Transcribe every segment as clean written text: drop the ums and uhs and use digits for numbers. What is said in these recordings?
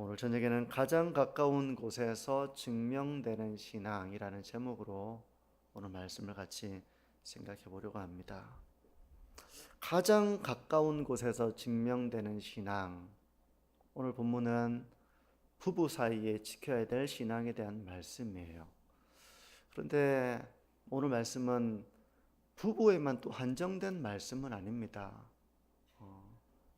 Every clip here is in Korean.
오늘 저녁에는 가장 가까운 곳에서 증명되는 신앙이라는 제목으로 오늘 말씀을 같이 생각해 보려고 합니다. 가장 가까운 곳에서 증명되는 신앙. 오늘 본문은 부부 사이에 지켜야 될 신앙에 대한 말씀이에요. 그런데 오늘 말씀은 부부에만 또 한정된 말씀은 아닙니다.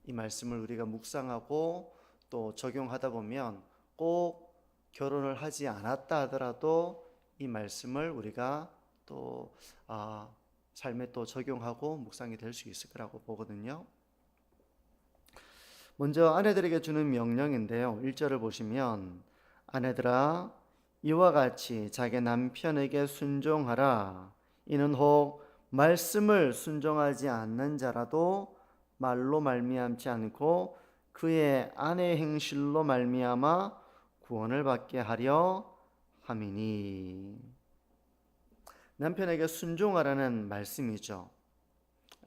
이 말씀을 우리가 묵상하고 또 적용하다 보면 꼭 결혼을 하지 않았다 하더라도 이 말씀을 우리가 또 삶에 또 적용하고 묵상이 될 수 있을 거라고 보거든요. 먼저 아내들에게 주는 명령인데요. 1절을 보시면 아내들아 이와 같이 자기 남편에게 순종하라. 이는 혹 말씀을 순종하지 않는 자라도 말로 말미암지 않고 그의 아내 행실로 말미암아 구원을 받게 하려 함이니. 남편에게 순종하라는 말씀이죠.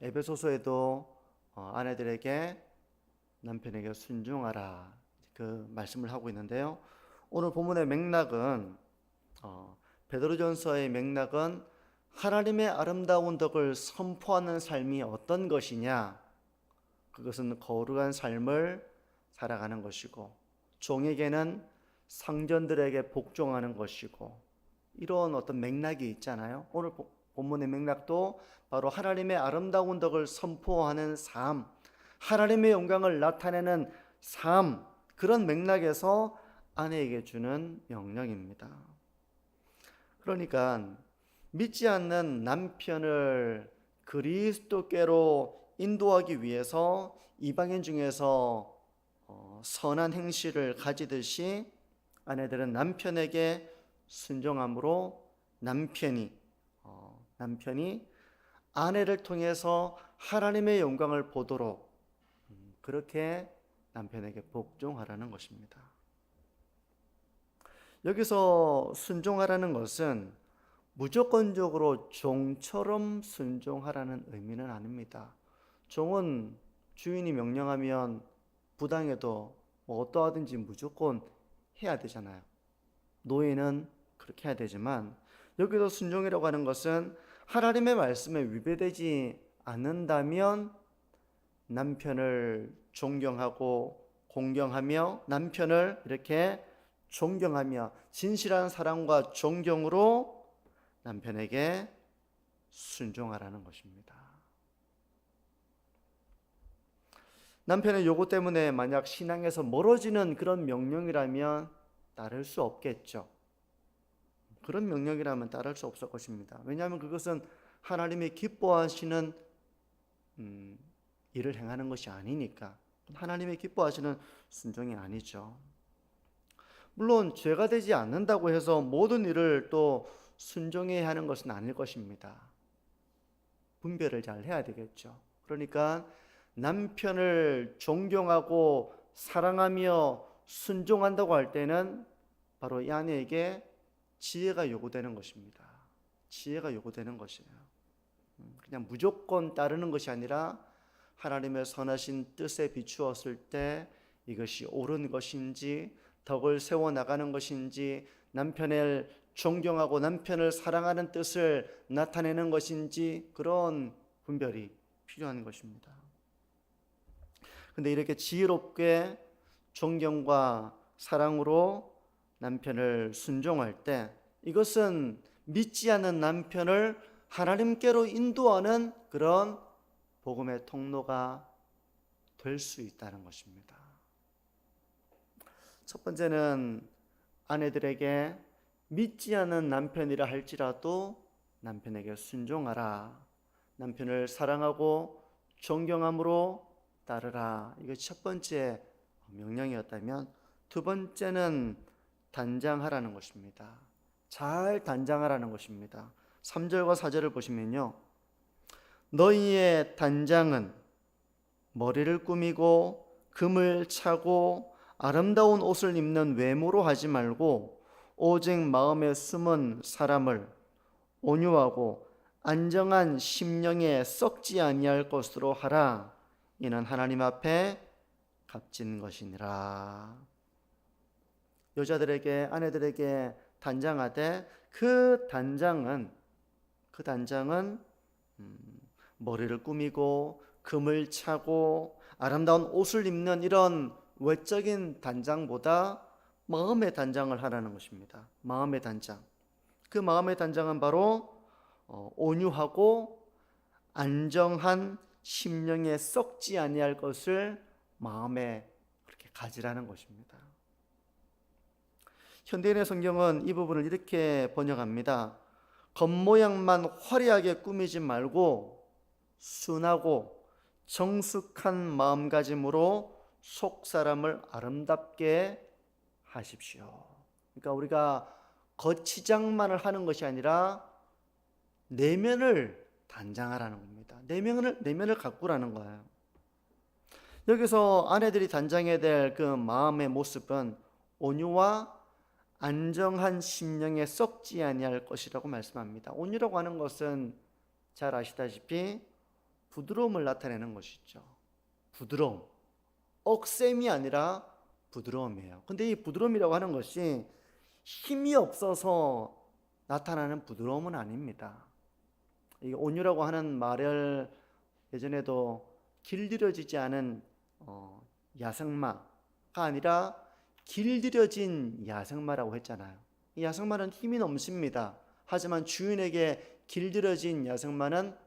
에베소서에도 아내들에게 남편에게 순종하라 그 말씀을 하고 있는데요. 오늘 본문의 맥락은 베드로전서의 맥락은 하나님의 아름다운 덕을 선포하는 삶이 어떤 것이냐, 그것은 거룩한 삶을 살아가는 것이고 종에게는 상전들에게 복종하는 것이고, 이런 어떤 맥락이 있잖아요. 오늘 본문의 맥락도 바로 하나님의 아름다운 덕을 선포하는 삶, 하나님의 영광을 나타내는 삶, 그런 맥락에서 아내에게 주는 명령입니다. 그러니까 믿지 않는 남편을 그리스도께로 인도하기 위해서 이방인 중에서 선한 행실을 가지듯이 아내들은 남편에게 순종함으로 남편이 아내를 통해서 하나님의 영광을 보도록 그렇게 남편에게 복종하라는 것입니다. 여기서 순종하라는 것은 무조건적으로 종처럼 순종하라는 의미는 아닙니다. 종은 주인이 명령하면 부당해도 어떠하든지 무조건 해야 되잖아요. 노예는 그렇게 해야 되지만 여기서 순종이라고 하는 것은 하나님의 말씀에 위배되지 않는다면 남편을 존경하고 공경하며 남편을 이렇게 존경하며 진실한 사랑과 존경으로 남편에게 순종하라는 것입니다. 남편의 요구 때문에 만약 신앙에서 멀어지는 그런 명령이라면 따를 수 없겠죠. 그런 명령이라면 따를 수 없을 것입니다. 왜냐하면 그것은 하나님이 기뻐하시는 일을 행하는 것이 아니니까. 하나님이 기뻐하시는 순종이 아니죠. 물론 죄가 되지 않는다고 해서 모든 일을 또 순종해야 하는 것은 아닐 것입니다. 분별을 잘 해야 되겠죠. 그러니까 남편을 존경하고 사랑하며 순종한다고 할 때는 바로 이 아내에게 지혜가 요구되는 것입니다. 지혜가 요구되는 것이에요. 그냥 무조건 따르는 것이 아니라 하나님의 선하신 뜻에 비추었을 때 이것이 옳은 것인지, 덕을 세워나가는 것인지, 남편을 존경하고 남편을 사랑하는 뜻을 나타내는 것인지, 그런 분별이 필요한 것입니다. 근데 이렇게 지혜롭게 존경과 사랑으로 남편을 순종할 때 이것은 믿지 않는 남편을 하나님께로 인도하는 그런 복음의 통로가 될 수 있다는 것입니다. 첫 번째는 아내들에게 믿지 않는 남편이라 할지라도 남편에게 순종하라. 남편을 사랑하고 존경함으로 따르라. 이게 첫 번째 명령이었다면, 두 번째는 단장하라는 것입니다. 잘 단장하라는 것입니다. 3절과 4절을 보시면요, 너희의 단장은 머리를 꾸미고 금을 차고 아름다운 옷을 입는 외모로 하지 말고 오직 마음에 숨은 사람을 온유하고 안정한 심령에 썩지 아니할 것으로 하라. 이는 하나님 앞에 값진 것이니라. 여자들에게, 아내들에게 단장하되 그 단장은 머리를 꾸미고 금을 차고 아름다운 옷을 입는 이런 외적인 단장보다 마음의 단장을 하라는 것입니다. 마음의 단장. 그 마음의 단장은 바로 온유하고 안정한 심령에 썩지 아니할 것을 마음에 그렇게 가지라는 것입니다. 현대인의 성경은 이 부분을 이렇게 번역합니다. 겉모양만 화려하게 꾸미지 말고 순하고 정숙한 마음가짐으로 속 사람을 아름답게 하십시오. 그러니까 우리가 겉치장만을 하는 것이 아니라 내면을 단장하라는 겁니다. 내면을 가꾸라는 거예요. 여기서 아내들이 단장해야 될 그 마음의 모습은 온유와 안정한 심령에 썩지 아니할 것이라고 말씀합니다. 온유라고 하는 것은 잘 아시다시피 부드러움을 나타내는 것이죠. 부드러움. 억셈이 아니라 부드러움이에요. 근데 이 부드러움이라고 하는 것이 힘이 없어서 나타나는 부드러움은 아닙니다. 이 온유라고 하는 말을 예전에도 길들여지지 않은 야생마가 아니라 길들여진 야생마라고 했잖아요. 이 야생마는 힘이 넘칩니다. 하지만 주인에게 길들여진 야생마는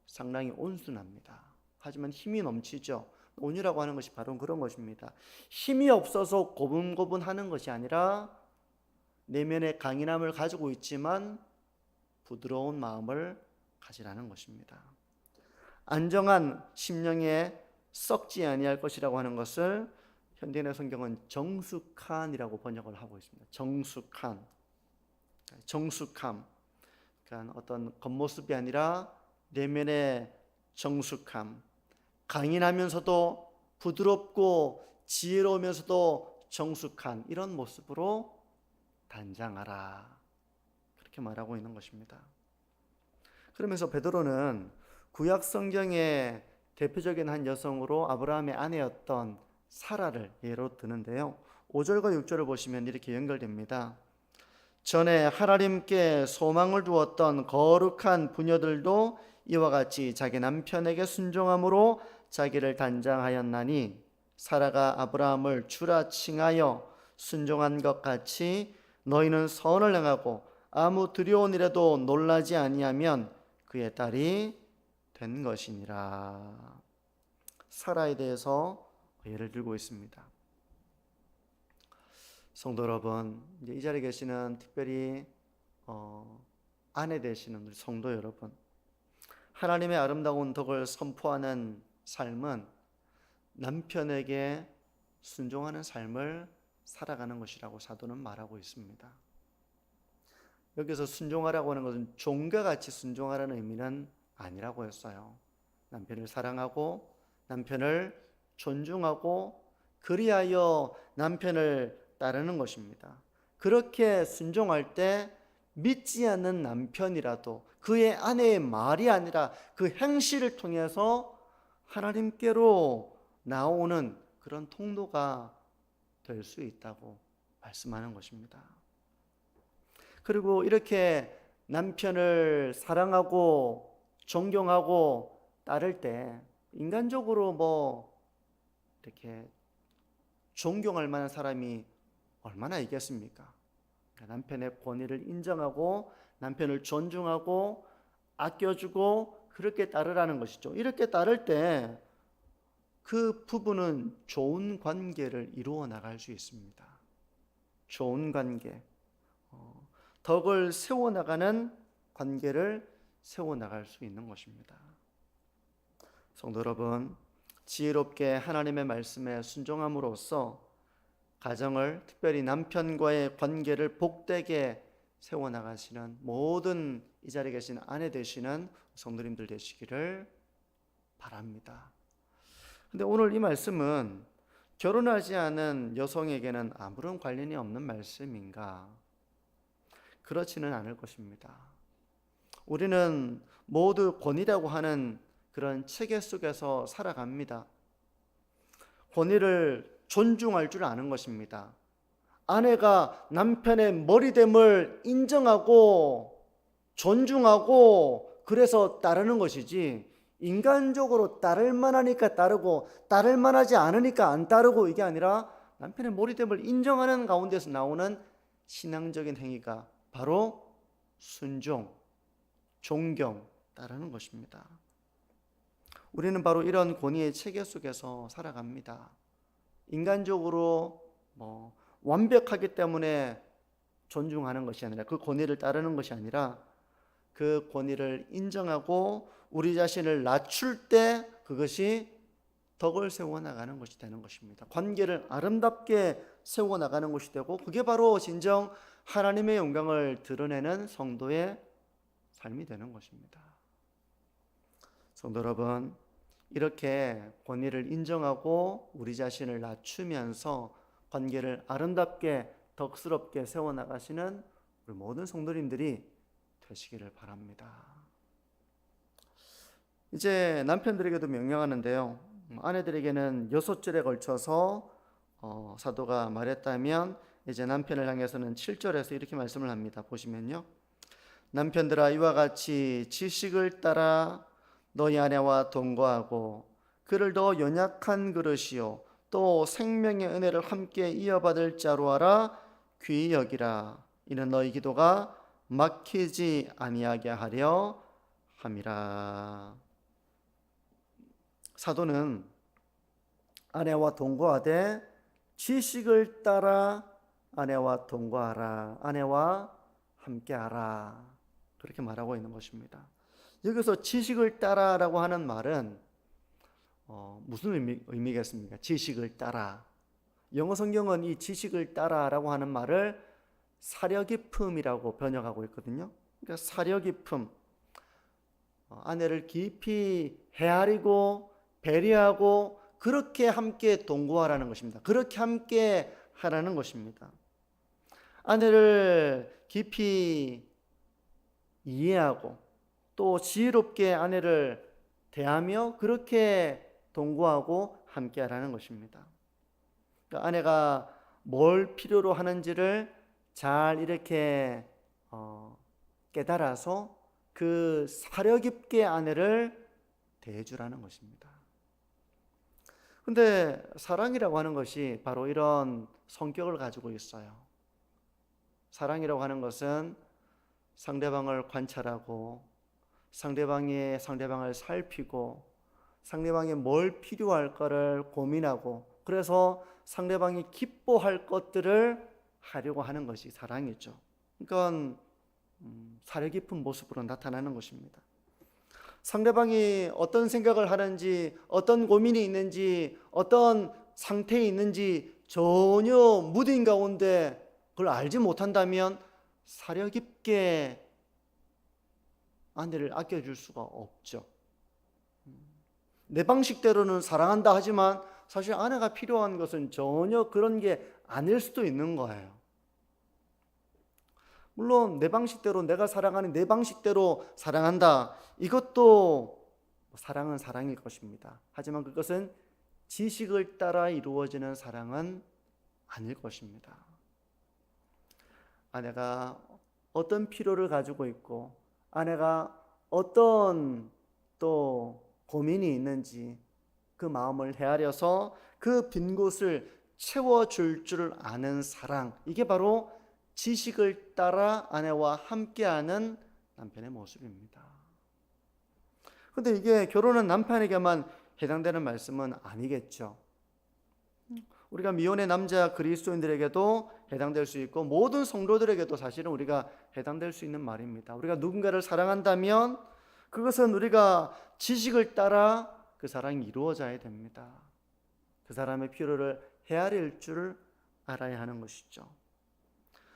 상당히 온순합니다. 하지만 힘이 넘치죠. 온유라고 하는 것이 바로 그런 것입니다. 힘이 없어서 고분고분하는 것이 아니라 내면의 강인함을 가지고 있지만 부드러운 마음을 가지라는 것입니다. 안정한 심령에 썩지 아니할 것이라고 하는 것을 현대인의 성경은 정숙한이라고 번역을 하고 있습니다. 정숙함. 그러니까 어떤 겉모습이 아니라 내면의 정숙함. 강인하면서도 부드럽고 지혜로우면서도 정숙한 이런 모습으로 단장하라. 그렇게 말하고 있는 것입니다. 그러면서 베드로는 구약 성경의 대표적인 한 여성으로 아브라함의 아내였던 사라를 예로 드는데요. 5절과 6절을 보시면 이렇게 연결됩니다. 전에 하나님께 소망을 두었던 거룩한 부녀들도 이와 같이 자기 남편에게 순종함으로 자기를 단장하였나니 사라가 아브라함을 주라 칭하여 순종한 것 같이 너희는 선을 행하고 아무 두려운 일에도 놀라지 아니하면 그의 딸이 된 것이니라. 사라에 대해서 예를 들고 있습니다. 성도 여러분, 이제 이 자리에 계시는 특별히 아내 되시는 우리 성도 여러분, 하나님의 아름다운 덕을 선포하는 삶은 남편에게 순종하는 삶을 살아가는 것이라고 사도는 말하고 있습니다. 여기서 순종하라고 하는 것은 종과 같이 순종하라는 의미는 아니라고 했어요. 남편을 사랑하고 남편을 존중하고 그리하여 남편을 따르는 것입니다. 그렇게 순종할 때 믿지 않는 남편이라도 그의 아내의 말이 아니라 그 행실을 통해서 하나님께로 나오는 그런 통로가 될 수 있다고 말씀하는 것입니다. 그리고 이렇게 남편을 사랑하고 존경하고 따를 때 인간적으로 이렇게 존경할 만한 사람이 얼마나 있겠습니까? 남편의 권위를 인정하고 남편을 존중하고 아껴주고 그렇게 따르라는 것이죠. 이렇게 따를 때 그 부부는 좋은 관계를 이루어 나갈 수 있습니다. 좋은 관계, 덕을 세워나가는 관계를 세워나갈 수 있는 것입니다. 성도 여러분, 지혜롭게 하나님의 말씀에 순종함으로써 가정을, 특별히 남편과의 관계를 복되게 세워나가시는 모든 이 자리에 계신 아내 되시는 성도님들 되시기를 바랍니다. 근데 오늘 이 말씀은 결혼하지 않은 여성에게는 아무런 관련이 없는 말씀인가? 그렇지는 않을 것입니다. 우리는 모두 권위라고 하는 그런 체계 속에서 살아갑니다. 권위를 존중할 줄 아는 것입니다. 아내가 남편의 머리됨을 인정하고 존중하고 그래서 따르는 것이지, 인간적으로 따를 만하니까 따르고 따를 만하지 않으니까 안 따르고, 이게 아니라 남편의 머리됨을 인정하는 가운데서 나오는 신앙적인 행위가 바로 순종, 존경, 따르는 것입니다. 우리는 바로 이런 권위의 체계 속에서 살아갑니다. 인간적으로 완벽하기 때문에 존중하는 것이 아니라, 그 권위를 따르는 것이 아니라, 그 권위를 인정하고 우리 자신을 낮출 때 그것이 덕을 세워나가는 것이 되는 것입니다. 관계를 아름답게 세워나가는 것이 되고, 그게 바로 진정 하나님의 영광을 드러내는 성도의 삶이 되는 것입니다. 성도 여러분, 이렇게 권위를 인정하고 우리 자신을 낮추면서 관계를 아름답게 덕스럽게 세워나가시는 우리 모든 성도님들이 되시기를 바랍니다. 이제 남편들에게도 명령하는데요, 아내들에게는 6절에 걸쳐서 사도가 말했다면, 이제 남편을 향해서는 7절에서 이렇게 말씀을 합니다. 보시면요, 남편들아, 이와 같이 지식을 따라 너희 아내와 동거하고 그를 더 연약한 그릇이요 또 생명의 은혜를 함께 이어받을 자로 알아 귀히 여기라. 이는 너희 기도가 막히지 아니하게 하려 함이라. 사도는 아내와 동거하되 지식을 따라 아내와 동거하라, 아내와 함께하라, 그렇게 말하고 있는 것입니다. 여기서 지식을 따라라고 하는 말은 무슨 의미겠습니까? 지식을 따라. 영어 성경은 이 지식을 따라라고 하는 말을 사려 깊음이라고 번역하고 있거든요. 그러니까 사려 깊음, 아내를 깊이 헤아리고 배려하고 그렇게 함께 동거하라는 것입니다. 그렇게 함께 하라는 것입니다. 아내를 깊이 이해하고 또 지혜롭게 아내를 대하며 그렇게 동거하고 함께 하라는 것입니다. 그러니까 아내가 뭘 필요로 하는지를 잘 이렇게 깨달아서 그 사려 깊게 아내를 대해주라는 것입니다. 근데 사랑이라고 하는 것이 바로 이런 성격을 가지고 있어요. 사랑이라고 하는 것은 상대방을 관찰하고 상대방을 살피고 상대방이 뭘 필요할까를 고민하고 그래서 상대방이 기뻐할 것들을 하려고 하는 것이 사랑이죠. 그러니까 사려 깊은 모습으로 나타나는 것입니다. 상대방이 어떤 생각을 하는지, 어떤 고민이 있는지, 어떤 상태에 있는지 전혀 무딘 가운데 그걸 알지 못한다면 사려 깊게 아내를 아껴줄 수가 없죠. 내 방식대로는 사랑한다 하지만 사실 아내가 필요한 것은 전혀 그런 게 아닐 수도 있는 거예요. 물론 내 방식대로, 내가 사랑하는 내 방식대로 사랑한다, 이것도 사랑은 사랑일 것입니다. 하지만 그것은 지식을 따라 이루어지는 사랑은 아닐 것입니다. 아내가 어떤 필요를 가지고 있고 아내가 어떤 또 고민이 있는지 그 마음을 헤아려서 그 빈 곳을 채워줄 줄 아는 사랑, 이게 바로 지식을 따라 아내와 함께하는 남편의 모습입니다. 그런데 이게 결혼한 남편에게만 해당되는 말씀은 아니겠죠. 우리가 미혼의 남자 그리스도인들에게도 해당될 수 있고 모든 성도들에게도 사실은 우리가 해당될 수 있는 말입니다. 우리가 누군가를 사랑한다면 그것은 우리가 지식을 따라 그 사랑이 이루어져야 됩니다. 그 사람의 필요를 헤아릴 줄 알아야 하는 것이죠.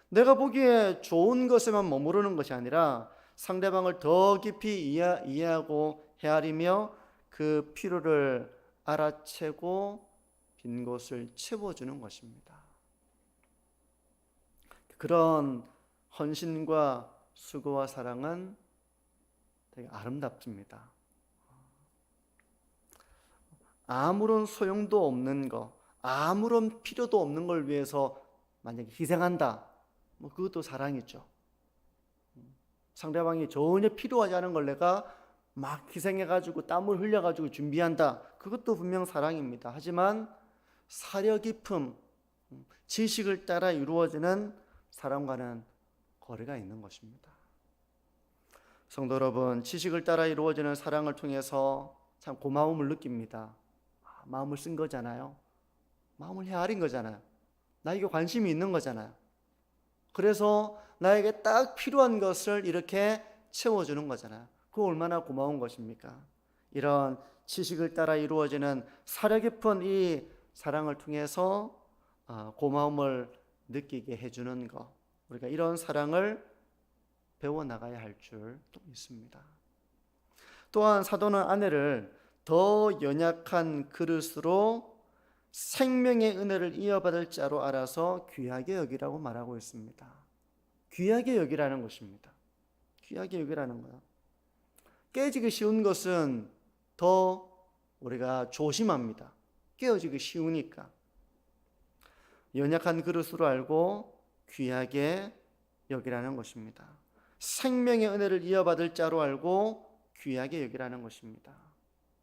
내가 보기에 좋은 것에만 머무르는 것이 아니라 상대방을 더 깊이 이해하고 헤아리며 그 필요를 알아채고 빈 곳을 채워주는 것입니다. 그런 헌신과 수고와 사랑은 되게 아름답습니다. 아무런 소용도 없는 것, 아무런 필요도 없는 걸 위해서 만약에 희생한다, 뭐 그것도 사랑이죠. 상대방이 전혀 필요하지 않은 걸 내가 막 희생해가지고 땀을 흘려가지고 준비한다, 그것도 분명 사랑입니다. 하지만 사려 깊음, 지식을 따라 이루어지는 사랑과는 거리가 있는 것입니다. 성도 여러분, 지식을 따라 이루어지는 사랑을 통해서 참 고마움을 느낍니다. 마음을 쓴 거잖아요. 마음을 헤아린 거잖아요. 나에게 관심이 있는 거잖아요. 그래서 나에게 딱 필요한 것을 이렇게 채워주는 거잖아요. 그거 얼마나 고마운 것입니까? 이런 지식을 따라 이루어지는 사려 깊은 이 사랑을 통해서 고마움을 느끼게 해주는 것, 우리가 이런 사랑을 배워나가야 할 줄 또 믿습니다. 또한 사도는 아내를 더 연약한 그릇으로 생명의 은혜를 이어받을 자로 알아서 귀하게 여기라고 말하고 있습니다. 귀하게 여기라는 것입니다. 귀하게 여기라는 거예요. 깨지기 쉬운 것은 더 우리가 조심합니다. 깨어지기 쉬우니까. 연약한 그릇으로 알고 귀하게 여기라는 것입니다. 생명의 은혜를 이어받을 자로 알고 귀하게 여기라는 것입니다.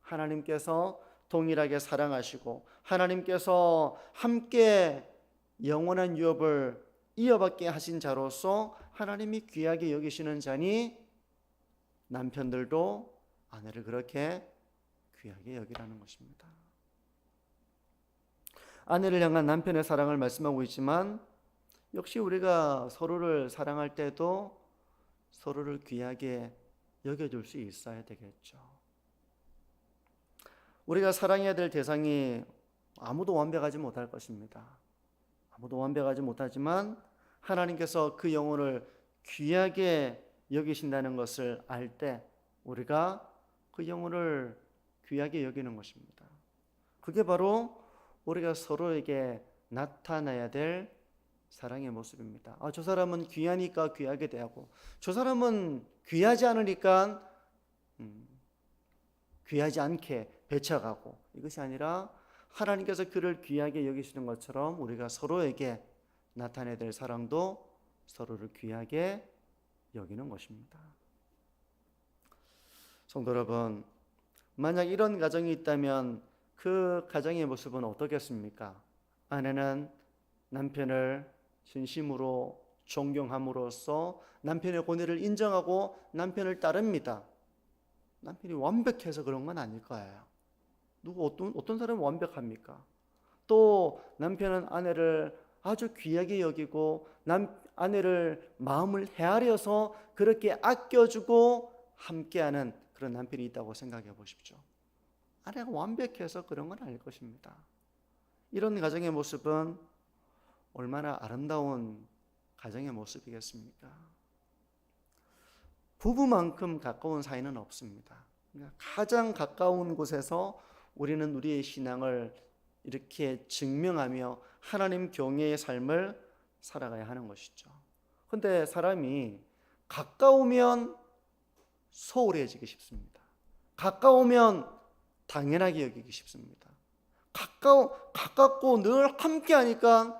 하나님께서 동일하게 사랑하시고 하나님께서 함께 영원한 유업을 이어받게 하신 자로서 하나님이 귀하게 여기시는 자니 남편들도 아내를 그렇게 귀하게 여기라는 것입니다. 아내를 향한 남편의 사랑을 말씀하고 있지만 역시 우리가 서로를 사랑할 때도 서로를 귀하게 여겨줄 수 있어야 되겠죠. 우리가 사랑해야 될 대상이 아무도 완벽하지 못할 것입니다. 아무도 완벽하지 못하지만 하나님께서 그 영혼을 귀하게 여기신다는 것을 알 때 우리가 그 영혼을 귀하게 여기는 것입니다. 그게 바로 우리가 서로에게 나타나야 될 사랑의 모습입니다. 저 사람은 귀하니까 귀하게 대하고 저 사람은 귀하지 않으니까 귀하지 않게 배척하고, 이것이 아니라 하나님께서 그를 귀하게 여기시는 것처럼 우리가 서로에게 나타내야 될 사랑도 서로를 귀하게 여기는 것입니다. 성도 여러분, 만약 이런 가정이 있다면 그 가정의 모습은 어떻겠습니까? 아내는 남편을 진심으로 존경함으로써 남편의 권위를 인정하고 남편을 따릅니다. 남편이 완벽해서 그런 건 아닐 거예요. 어떤 사람은 완벽합니까? 또 남편은 아내를 아주 귀하게 여기고 아내를 마음을 헤아려서 그렇게 아껴주고 함께하는 그런 남편이 있다고 생각해 보십시오. 아내가 완벽해서 그런 건 아닐 것입니다. 이런 가정의 모습은 얼마나 아름다운 가정의 모습이겠습니까? 부부만큼 가까운 사이는 없습니다. 가장 가까운 곳에서 우리는 우리의 신앙을 이렇게 증명하며 하나님 경외의 삶을 살아가야 하는 것이죠. 그런데 사람이 가까우면 소홀해지기 쉽습니다. 가까우면 당연하게 여기기 쉽습니다. 가깝고 늘 함께 하니까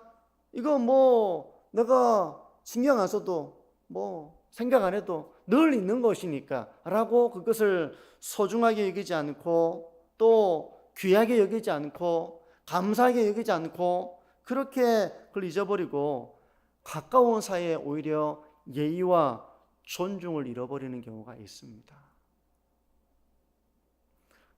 이거 뭐 내가 신경 안 써도 뭐 생각 안 해도 늘 있는 것이니까 라고 그것을 소중하게 여기지 않고 또 귀하게 여기지 않고 감사하게 여기지 않고 그렇게 그걸 잊어버리고 가까운 사이에 오히려 예의와 존중을 잃어버리는 경우가 있습니다.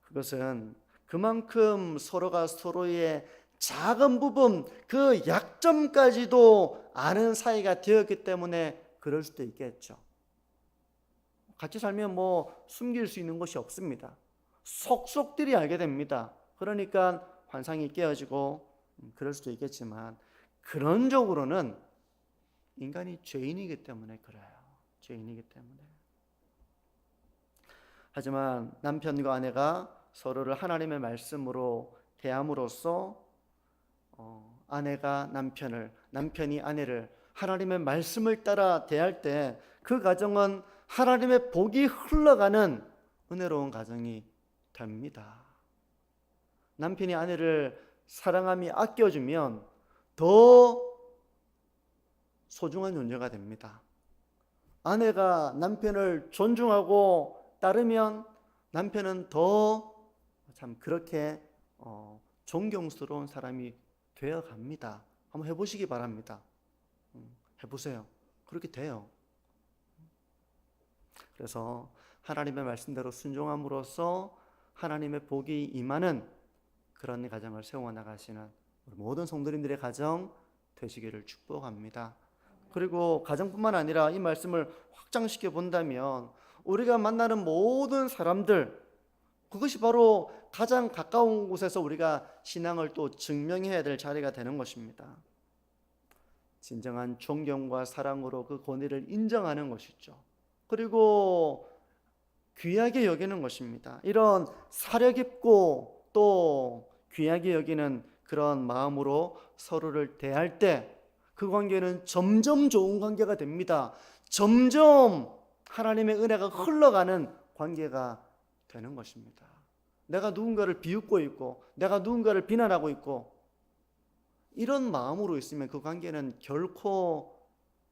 그것은 그만큼 서로가 서로의 작은 부분, 그 약점까지도 아는 사이가 되었기 때문에 그럴 수도 있겠죠. 같이 살면 뭐 숨길 수 있는 것이 없습니다. 속속들이 알게 됩니다. 그러니까 환상이 깨어지고 그럴 수도 있겠지만 근원적으로는 인간이 죄인이기 때문에 그래요. 죄인이기 때문에. 하지만 남편과 아내가 서로를 하나님의 말씀으로 대함으로써 아내가 남편이 아내를 하나님의 말씀을 따라 대할 때 그 가정은 하나님의 복이 흘러가는 은혜로운 가정이 됩니다. 남편이 아내를 사랑하며 아껴주면 더 소중한 존재가 됩니다. 아내가 남편을 존중하고 따르면 남편은 더 참 그렇게 존경스러운 사람이 되어 갑니다. 한번 해보시기 바랍니다. 해보세요. 그렇게 돼요. 그래서 하나님의 말씀대로 순종함으로써 하나님의 복이 임하는 그런 가정을 세워나가시는 모든 성도님들의 가정 되시기를 축복합니다. 그리고 가정뿐만 아니라 이 말씀을 확장시켜 본다면 우리가 만나는 모든 사람들, 그것이 바로 가장 가까운 곳에서 우리가 신앙을 또 증명해야 될 자리가 되는 것입니다. 진정한 존경과 사랑으로 그 권위를 인정하는 것이죠. 그리고 귀하게 여기는 것입니다. 이런 사려 깊고 또 귀하게 여기는 그런 마음으로 서로를 대할 때 그 관계는 점점 좋은 관계가 됩니다. 점점 하나님의 은혜가 흘러가는 관계가 되는 것입니다. 내가 누군가를 비웃고 있고 내가 누군가를 비난하고 있고 이런 마음으로 있으면 그 관계는 결코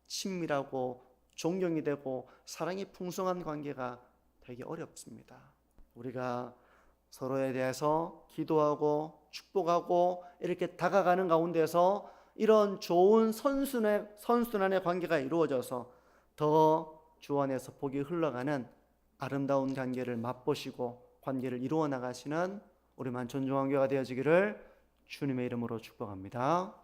친밀하고 존경이 되고 사랑이 풍성한 관계가 되기 어렵습니다. 우리가 서로에 대해서 기도하고 축복하고 이렇게 다가가는 가운데서 이런 좋은 선순환의 관계가 이루어져서 더 주 안에서 복이 흘러가는 아름다운 관계를 맛보시고 관계를 이루어 나가시는 우리 만촌중앙교회가 되어지기를 주님의 이름으로 축복합니다.